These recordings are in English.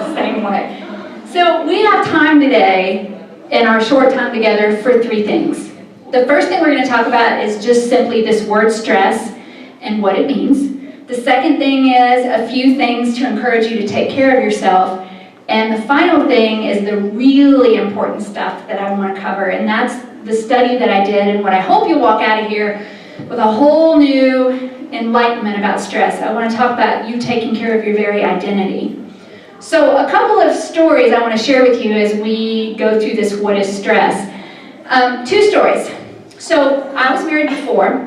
the same way. So we have time today, in our short time together, for 3 things. The first thing we're going to talk about is just simply this word stress and what it means. The second thing is a few things to encourage you to take care of yourself. And the final thing is the really important stuff that I want to cover, and that's the study that I did and what I hope you'll walk out of here with a whole new enlightenment about stress. I want to talk about you taking care of your very identity. So a couple of stories I want to share with you as we go through this what is stress. 2 stories. So I was married before,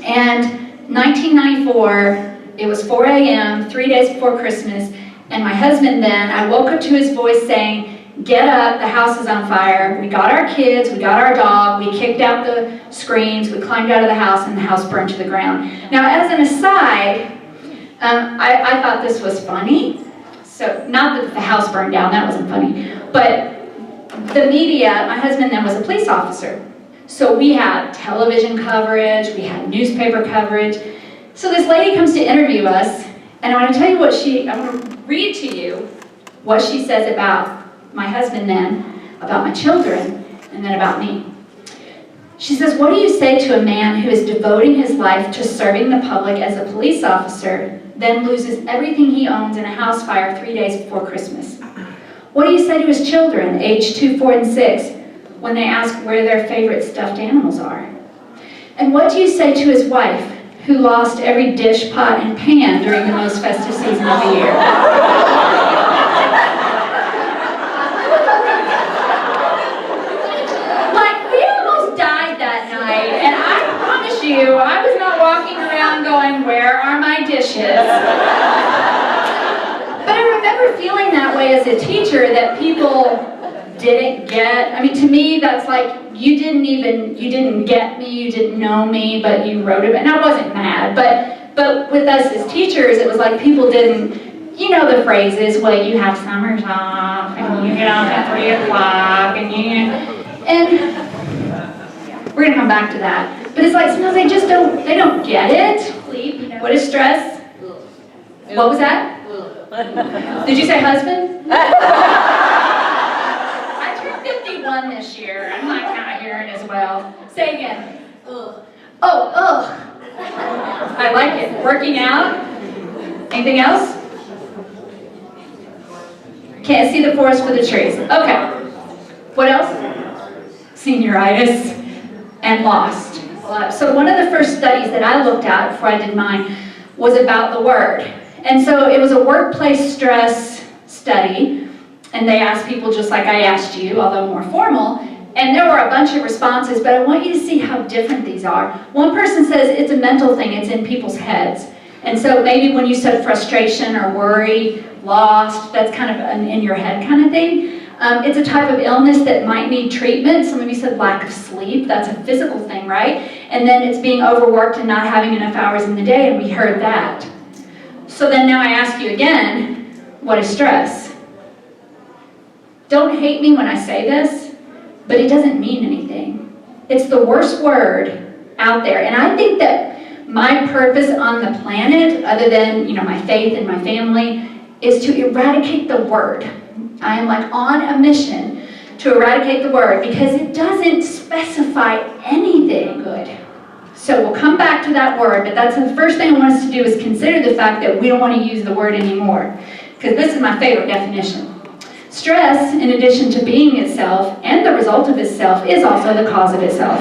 and 1994, it was 4 a.m., 3 days before Christmas, and my husband then, I woke up to his voice saying, "Get up, the house is on fire." We got our kids, we got our dog, we kicked out the screens, we climbed out of the house, and the house burned to the ground. Now, as an aside, I thought this was funny. So, not that the house burned down, that wasn't funny. But the media, my husband then was a police officer. So we had television coverage, we had newspaper coverage. So this lady comes to interview us, and I want to tell you I want to read to you what she says about my husband then, about my children, and then about me. She says, "What do you say to a man who is devoting his life to serving the public as a police officer, then loses everything he owns in a house fire 3 days before Christmas? What do you say to his children, aged 2, 4, and 6, when they ask where their favorite stuffed animals are? And what do you say to his wife, who lost every dish, pot, and pan during the most festive season of the year?" Like, we almost died that night, and I promise you, I was not walking around going, "Where are my dishes?" But I remember feeling that way as a teacher, that people didn't get. I mean, to me, that's like, you didn't get me, you didn't know me, but you wrote it. And I wasn't mad, but with us as teachers, it was like people didn't, you know the phrases, well, you have summers off, and you get off at 3 o'clock, and we're gonna come back to that. But it's like, sometimes they don't get it. What is stress? What was that? Did you say husband? I turned 51 this year. I'm like kind of hearing as well. Say again. Ugh. Oh, ugh. I like it. Working out? Anything else? Can't see the forest for the trees. Okay. What else? Senioritis and lost. So one of the first studies that I looked at before I did mine was about the word. And so it was a workplace stress study, and they asked people just like I asked you, although more formal, and there were a bunch of responses, but I want you to see how different these are. One person says it's a mental thing, it's in people's heads. And so maybe when you said frustration or worry, lost, that's kind of an in your head kind of thing. It's a type of illness that might need treatment. Some of you said lack of sleep, that's a physical thing, right? And then it's being overworked and not having enough hours in the day, and we heard that. So then now I ask you again, what is stress? Don't hate me when I say this, but it doesn't mean anything. It's the worst word out there. And I think that my purpose on the planet, other than, my faith and my family, is to eradicate the word. I am like on a mission to eradicate the word because it doesn't specify anything good. So we'll come back to that word, but that's the first thing I want us to do is consider the fact that we don't want to use the word anymore, because this is my favorite definition. Stress, in addition to being itself and the result of itself, is also the cause of itself.